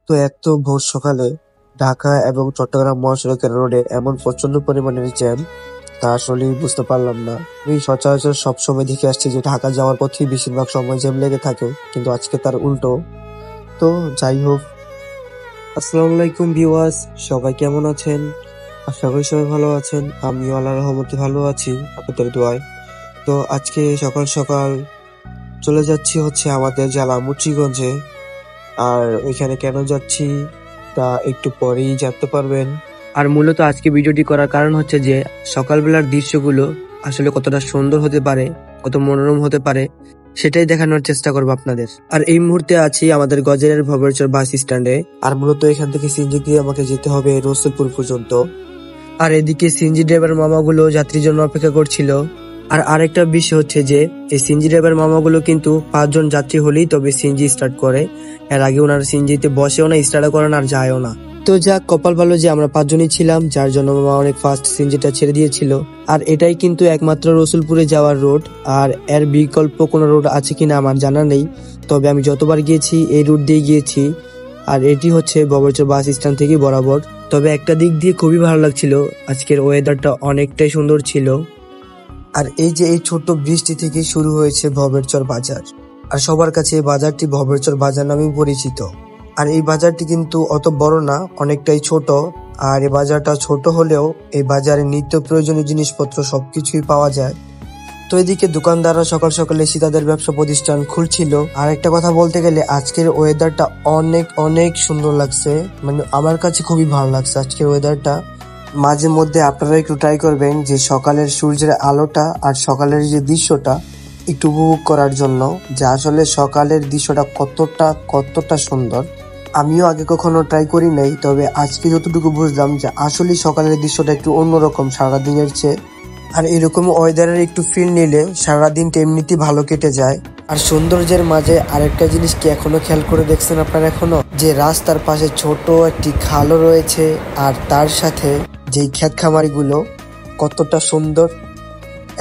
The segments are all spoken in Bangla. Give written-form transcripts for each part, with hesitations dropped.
তো এত ভোর সকালে ঢাকা এবং চট্টগ্রাম মহাসড়কের রোডে এমন প্রচন্ড পরিমাণের জ্যাম, তা আসলে বুঝতে পারলাম না। আমি সচরাচর সবসময় দেখে আসছি যে ঢাকা যাওয়ার পথেই বেশিরভাগ সময় জ্যাম লেগে থাকে, কিন্তু আজকে তার উল্টো। তো যাই হোক, আসসালামু আলাইকুম ভিউয়ার্স, সবাই কেমন আছেন? আশা করি সবাই ভালো আছেন। আমিও আল্লাহর রহমতে ভালো আছি, আপনাদের দোয়ায়। তো আজকে সকাল সকাল চলে যাচ্ছি হচ্ছে আমাদের জেলা মুন্সিগঞ্জে। আর ওইখানে কেন যাচ্ছি তা একটু পরেই জানতে পারবেন। আর মূলত আজকে ভিডিওটি করার কারণ হচ্ছে যে সকালবেলার দৃশ্যগুলো আসলে কতটা সুন্দর হতে পারে, কত মনোরম হতে পারে, সেটাই দেখানোর চেষ্টা করবো আপনাদের। আর এই মুহূর্তে আছি আমাদের গজেরের ভবেরচর বাস স্ট্যান্ডে। আর মূলত এখান থেকে সিএনজি দিয়ে আমাকে যেতে হবে রসুলপুর পর্যন্ত। আর এদিকে সিএনজি ড্রাইভার মামাগুলো যাত্রীর জন্য অপেক্ষা করছিল। আর আরেকটা বিষয় হচ্ছে যে এই সিএনজি ড্রাইভার মামাগুলো কিন্তু 5 জন যাত্রী হলেই তবে সিএনজি স্টার্ট করে। এর আগে ওনারা সিএনজিতে বসেও না, স্টার্টও করে না, আর যায়ও না। তো যাক, কপাল ভালো যে আমরা 5 জনই ছিলাম, যার জন্য মামা অনেক ফাস্ট সিএনজিটা ছেড়ে দিয়েছিল। আর এটাই কিন্তু একমাত্র রসুলপুরে যাওয়ার রোড, আর এর বিকল্প কোনো রোড আছে কিনা আমার জানা নেই। তবে আমি যতবার গিয়েছি এই রুট দিয়ে গিয়েছি। আর এটি হচ্ছে ভবেরচর বাস স্ট্যান্ড থেকে বরাবর। তবে একটা দিক দিয়ে খুবই ভালো লাগছিল, আজকের ওয়েদারটা অনেকটাই সুন্দর ছিল। আর এই যে এই ছোট্ট বৃষ্টি থেকে শুরু হয়েছে ভবেরচর বাজার। আর সবার কাছে এই বাজারটি ভবেরচর বাজার নামেই পরিচিত। আর এই বাজারটি কিন্তু অত বড় না, অনেকটাই ছোট। আর এই বাজারটা ছোট হলেও এই বাজারে নিত্য প্রয়োজনীয় জিনিসপত্র সবকিছুই পাওয়া যায়। তো এদিকে দোকানদাররা সকাল সকালে এসে তাদের ব্যবসা প্রতিষ্ঠান খুলছিল। আর একটা কথা বলতে গেলে আজকের ওয়েদারটা অনেক অনেক সুন্দর লাগছে, মানে আমার কাছে খুবই ভালো লাগছে আজকের ওয়েদারটা। মাঝে মধ্যে আপনারা একটু ট্রাই করবেন যে সকালের সূর্যের আলোটা আর সকালের যে দৃশ্যটা একটু উপভোগ করার জন্য, যে আসলে সকালের দৃশ্যটা কতটা কতটা সুন্দর। আমিও আগে কখনো ট্রাই করি নাই, তবে আজকে যতটুকু বুঝলাম যে আসলে সকালের দৃশ্যটা একটু অন্যরকম সারাদিনের চেয়ে। আর এরকম ওয়েদারের একটু ফিল নিলে সারাদিনটা এমনিতেই ভালো কেটে যায়। আর সৌন্দর্যের মাঝে আরেকটা জিনিস কি এখনো খেয়াল করে দেখছেন আপনারা? এখনো যে রাস্তার পাশে ছোট একটি খালও রয়েছে, আর তার সাথে যেই ক্ষেত খামারিগুলো কতটা সুন্দর।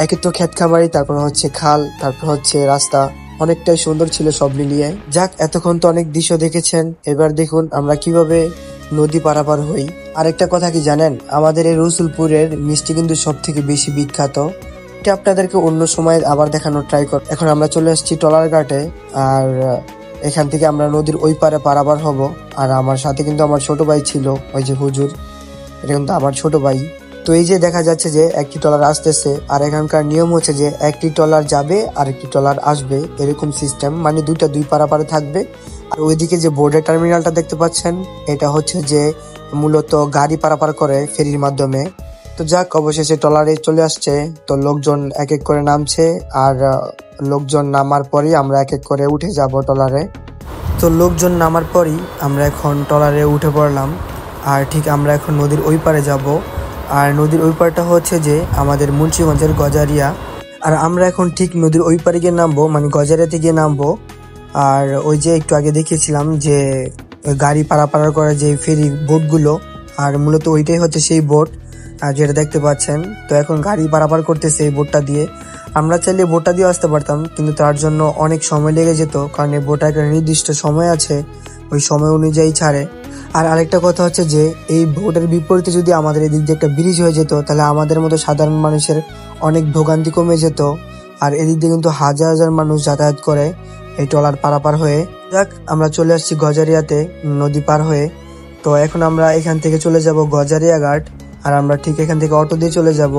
একে তো ক্ষেত খামারি, তারপর হচ্ছে খাল, তারপর হচ্ছে রাস্তা, অনেকটাই সুন্দর ছিল সব মিলিয়ে। যাক, এতক্ষণ তো অনেক দৃশ্য দেখেছেন, এবার দেখুন আমরা কিভাবে নদী পারাপার হই। আরেকটা কথা কি জানেন, আমাদের এই রসুলপুরের মিষ্টি কিন্তু সব থেকে বেশি বিখ্যাত। এটা আপনাদেরকে অন্য সময় আবার দেখানোর ট্রাই কর। এখন আমরা চলে আসছি টলার ঘাটে। আর এখান থেকে আমরা নদীর ওই পারে পারাপার হব। আর আমার সাথে কিন্তু আমার ছোট ভাই ছিল, ওই যে হুজুর, এটা কিন্তু আমার ছোট ভাই। তো এই যে দেখা যাচ্ছে যে একটি ট্রলার আসতেছে, আর এখানকার নিয়ম হচ্ছে যে একটি ট্রলার যাবে আর একটি ট্রলার আসবে, এরকম সিস্টেম, মানে দুইটা দুই পারাপারে থাকবে। আর ওইদিকে যে বোর্ডের টার্মিনালটা দেখতে পাচ্ছেন, এটা হচ্ছে যে মূলত গাড়ি পারাপার করে ফেরির মাধ্যমে। তো যাক, অবশেষে ট্রলারে চলে আসছে। তো লোকজন এক এক করে নামছে, আর লোকজন নামার পরই আমরা এক এক করে উঠে যাব ট্রলারে। তো লোকজন নামার পরই আমরা এখন ট্রলারে উঠে পড়লাম। আর ঠিক আমরা এখন নদীর ওই পারে যাব। আর নদীর ওই পারটা হচ্ছে যে আমাদের মুন্সিগঞ্জের গজারিয়া। আর আমরা এখন ঠিক নদীর ওই পারে গিয়ে নামবো, মানে গজারিয়াতে গিয়ে নামবো। আর ওই যে একটু আগে দেখিয়েছিলাম যে গাড়ি পারাপার করে যে ফেরি বোটগুলো, আর মূলত ওইটাই হচ্ছে সেই বোট আর যেটা দেখতে পাচ্ছেন। তো এখন গাড়ি পারাপার করতেছে এই বোটটা দিয়ে। আমরা চাইলে বোটটা দিয়ে আসতে পারতাম, কিন্তু তার জন্য অনেক সময় লেগে যেত, কারণ এই বোটটা একটা নির্দিষ্ট সময় আছে, ওই সময় অনুযায়ী ছাড়ে। আর আরেকটা কথা হচ্ছে যে এই বোটের বিপরীতে যদি আমাদের এদিক দিয়ে একটা ব্রিজ হয়ে যেত, তাহলে আমাদের মতো সাধারণ মানুষের অনেক ভোগান্তি কমে যেত। আর এদিক দিয়ে কিন্তু হাজার হাজার মানুষ যাতায়াত করে এই ট্রলার পারাপার হয়ে। যাক, আমরা চলে আসছি গজারিয়াতে নদী পার হয়ে। তো এখন আমরা এখান থেকে চলে যাব গজারিয়া ঘাট। আর আমরা ঠিক এখান থেকে অটো দিয়ে চলে যাব।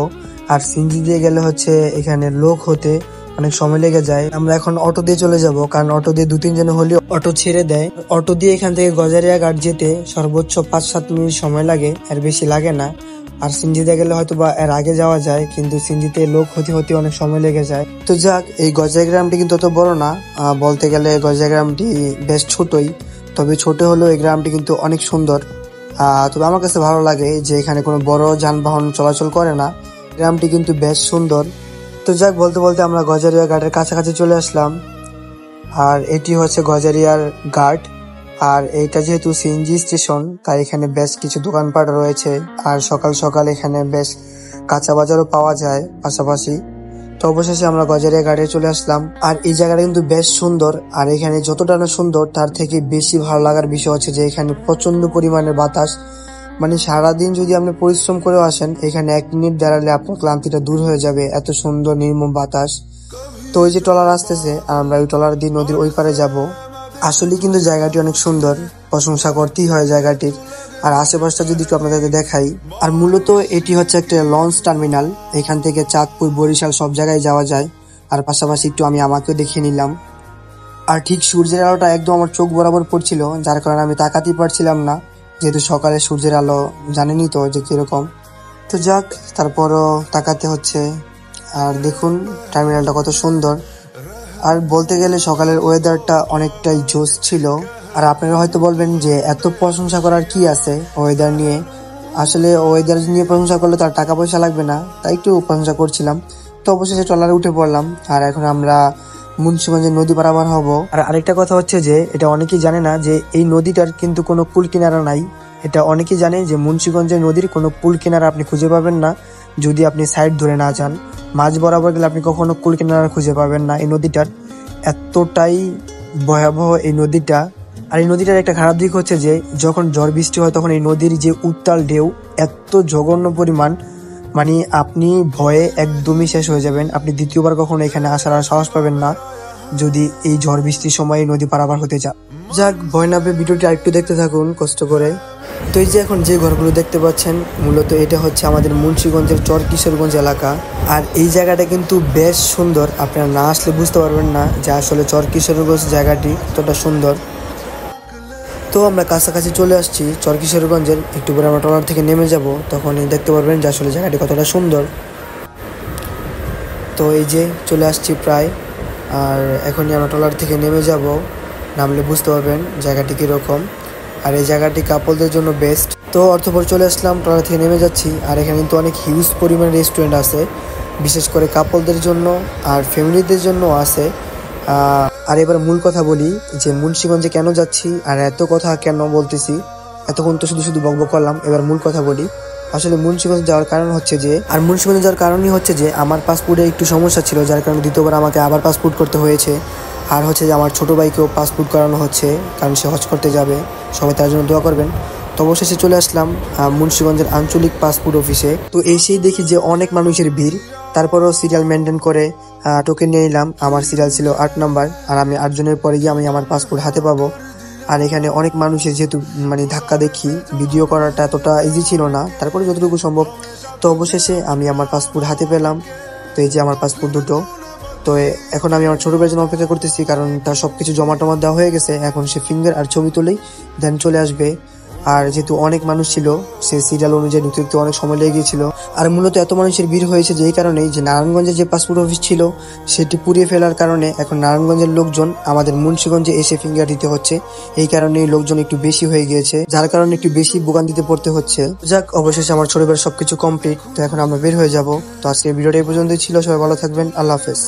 আর সিএনজি দিয়ে গেলে হচ্ছে এখানে লোক হতে অনেক সময় লেগে যায়। আমরা এখন অটো দিয়ে চলে যাব, কারণ অটো দিয়ে 2-3 জন হলেও অটো ছেড়ে দেয়। অটো দিয়ে এখান থেকে গজারিয়া ঘাট যেতে সর্বোচ্চ 5-7 মিনিট সময় লাগে, এর বেশি লাগে না। আর সিএনজিতে গেলে হয়তো বা এর আগে যাওয়া যায়, কিন্তু সিএনজিতে লোক হতে হতে অনেক সময় লেগে যায়। তো যাক, এই গজারিয়া গ্রামটি কিন্তু অত বড় না, বলতে গেলে গজারিয়া গ্রামটি বেশ ছোটই। তবে ছোট হলেও এই গ্রামটি কিন্তু অনেক সুন্দর। তবে আমার কাছে ভালো লাগে যে এখানে কোনো বড় যানবাহন চলাচল করে না, গ্রামটি কিন্তু বেশ সুন্দর। তো যাক, বলতে বলতে আমরা গজারিয়া ঘাটের কাছাকাছি চলে আসলাম। আর এটি হচ্ছে গজারিয়ার ঘাট। আর এইটা যেহেতু সিএনজি স্টেশন, তাই এখানে বেশ কিছু দোকানপাট রয়েছে। আর সকাল সকাল এখানে বেশ কাঁচা বাজারও পাওয়া যায় পাশাপাশি। তো অবশেষে আমরা গজারিয়া ঘাটে চলে আসলাম। আর এই জায়গাটা কিন্তু বেশ সুন্দর। আর এখানে যতটা না সুন্দর তার থেকে বেশি ভালো লাগার বিষয় হচ্ছে যে এখানে প্রচন্ড পরিমাণের বাতাস। মানে সারাদিন যদি আপনি পরিশ্রম করেও আসেন, এখানে 1 মিনিট দাঁড়ালে আপনার ক্লান্তিটা দূর হয়ে যাবে, এত সুন্দর নির্মম বাতাস। তো ওই যে ট্রলার আসতেছে আর আমরা ওই ট্রলার দিয়ে নদীর ওই পারে যাব। আসলে কিন্তু জায়গাটি অনেক সুন্দর, প্রশংসা করতেই হয় জায়গাটির। আর আশেপাশটা যদি একটু আপনাদের দেখাই, আর মূলত এটি হচ্ছে একটা লঞ্চ টার্মিনাল। এখান থেকে চাঁদপুর, বরিশাল সব জায়গায় যাওয়া যায়। আর পাশাপাশি একটু আমি আমাকেও দেখিয়ে নিলাম। আর ঠিক সূর্যের আলোটা একদম আমার চোখ বরাবর পড়ছিল, যার কারণে আমি তাকাতেই পারছিলাম না, যেহেতু সকালে সূর্যের আলো জানেনই তো যে কিরকম। তো যাক, তারপরও তাকাতে হচ্ছে। আর দেখুন টার্মিনালটা কত সুন্দর। আর বলতে গেলে সকালের ওয়েদারটা অনেকটাই জোস ছিল। আর আপনারা হয়তো বলবেন যে এত প্রশংসা করার কি আছে ওয়েদার নিয়ে। আসলে ওয়েদার নিয়ে প্রশংসা করলে তার টাকা পয়সা লাগবে না, তাই একটু প্রশংসা করছিলাম। তো অবশেষে ট্রলারে উঠে পড়লাম আর এখন আমরা মুন্সিগঞ্জের নদী পারাপার হব। আর আরেকটা কথা হচ্ছে যে এটা অনেকেই জানে না যে এই নদীটার কিন্তু কোনো কুল কিনারা নাই। এটা অনেকেই জানে যে মুন্সিগঞ্জের নদীর কোনো কুল কিনারা আপনি খুঁজে পাবেন না যদি আপনি সাইড ধরে না যান। মাঝ বরাবর গেলে আপনি কখনো কুল কিনারা খুঁজে পাবেন না। এই নদীটার এতটাই ভয়াবহ এই নদীটা। আর এই নদীটার একটা খারাপ দিক হচ্ছে যে যখন ঝড় বৃষ্টি হয় তখন এই নদীর যে উত্তাল ঢেউ এত জঘন্য পরিমাণ, মানে আপনি ভয়ে একদমই শেষ হয়ে যাবেন। আপনি দ্বিতীয়বার কখনো এখানে আসার আর সাহস পাবেন না যদি এই ঝড় বৃষ্টির সময় নদী পারাপার হতে যান। যাক, ভয় না পেয়ে ভিডিওটি আরেকটু দেখতে থাকুন কষ্ট করে। তো এই যে এখন যে ঘরগুলো দেখতে পাচ্ছেন, মূলত এটা হচ্ছে আমাদের মুন্সিগঞ্জের চর কিশোরগঞ্জ এলাকা। আর এই জায়গাটা কিন্তু বেশ সুন্দর, আপনারা না আসলে বুঝতে পারবেন না যে আসলে চর কিশোরগঞ্জ জায়গাটি কতটা সুন্দর। তো আমরা কাছাকাছি চলে আসছি চর কিশোরগঞ্জের। একটু পরে আমরা ট্রলার থেকে নেমে যাব, তখনই দেখতে পারবেন যে আসলে জায়গাটি কতটা সুন্দর। তো এই যে চলে আসছি প্রায়, আর এখনই আমরা ট্রলার থেকে নেমে যাব, নামলে বুঝতে পারবেন জায়গাটি কীরকম। আর এই জায়গাটি কাপলদের জন্য বেস্ট। তো অর্থপর চলে আসলাম, ট্রলার থেকে নেমে যাচ্ছি। আর এখানে কিন্তু অনেক হিউজ পরিমাণে রেস্টুরেন্ট আছে, বিশেষ করে কাপলদের জন্য আর ফ্যামিলিদের জন্য আছে। আর এবার মূল কথা বলি যে মুন্সিগঞ্জে কেন যাচ্ছি আর এত কথা কেন বলতেছি। এতক্ষণ তো শুধু শুধু বকবক করলাম, এবার মূল কথা বলি। আসলে মুন্সিগঞ্জ যাওয়ার কারণ হচ্ছে যে, আর মুন্সিগঞ্জে যাওয়ার কারণই হচ্ছে যে আমার পাসপোর্টে একটু সমস্যা ছিল, যার কারণে দ্বিতীয়বার আমাকে আবার পাসপোর্ট করতে হয়েছে। আর হচ্ছে যে আমার ছোটো ভাইকেও পাসপোর্ট করানো হচ্ছে, কারণ সে হজ করতে যাবে। সবাই তার জন্য দোয়া করবেন। তো অবশেষে চলে আসলাম মুন্সিগঞ্জের আঞ্চলিক পাসপোর্ট অফিসে। তো এসেই দেখি যে অনেক মানুষের ভিড়। তারপরেও সিরিয়াল মেনটেন করে টোকেন নিয়ে নিলাম। আমার সিরিয়াল ছিল 8 নাম্বার, আর আমি 8 জনের পরে গিয়ে আমি আমার পাসপোর্ট হাতে পাবো। আর এখানে অনেক মানুষের যেহেতু মানে ধাক্কা দেখি, ভিডিও করাটা এতটা ইজি ছিল না, তারপরে যতটুকু সম্ভব। তো অবশেষে আমি আমার পাসপোর্ট হাতে পেলাম। তো এই যে আমার পাসপোর্ট দুটো। তো এখন আমি আমার ছোটো ভাইয়ের জন্য অপেক্ষা করতেছি, কারণ তার সব কিছু জমা টমা দেওয়া হয়ে গেছে। এখন সে ফিঙ্গার আর ছবি তুলেই দেন চলে আসবে। আর যেহেতু অনেক মানুষ ছিল, সে সিরিয়াল অনুযায়ী ঢুকতে অনেক সময় লেগে গিয়েছিল। আর মূলত এত মানুষের ভিড় হয়েছে যে এই কারণেই যে নারায়ণগঞ্জের যে পাসপোর্ট অফিস ছিল সেটি পুড়িয়ে ফেলার কারণে এখন নারায়ণগঞ্জের লোকজন আমাদের মুন্সিগঞ্জে এসে ফিঙ্গার দিতে হচ্ছে। এই কারণে লোকজন একটু বেশি হয়ে গিয়েছে, যার কারণে একটু বেশি ভোগান্তিতে পড়তে হচ্ছে। যাক, অবশেষে আমার ছোট ভাইয়ের সবকিছু কমপ্লিট। তো এখন আমরা বের হয়ে যাব। তো আজকে ভিডিওটা এই পর্যন্তই ছিল। সবাই ভালো থাকবেন, আল্লাহ হাফেজ।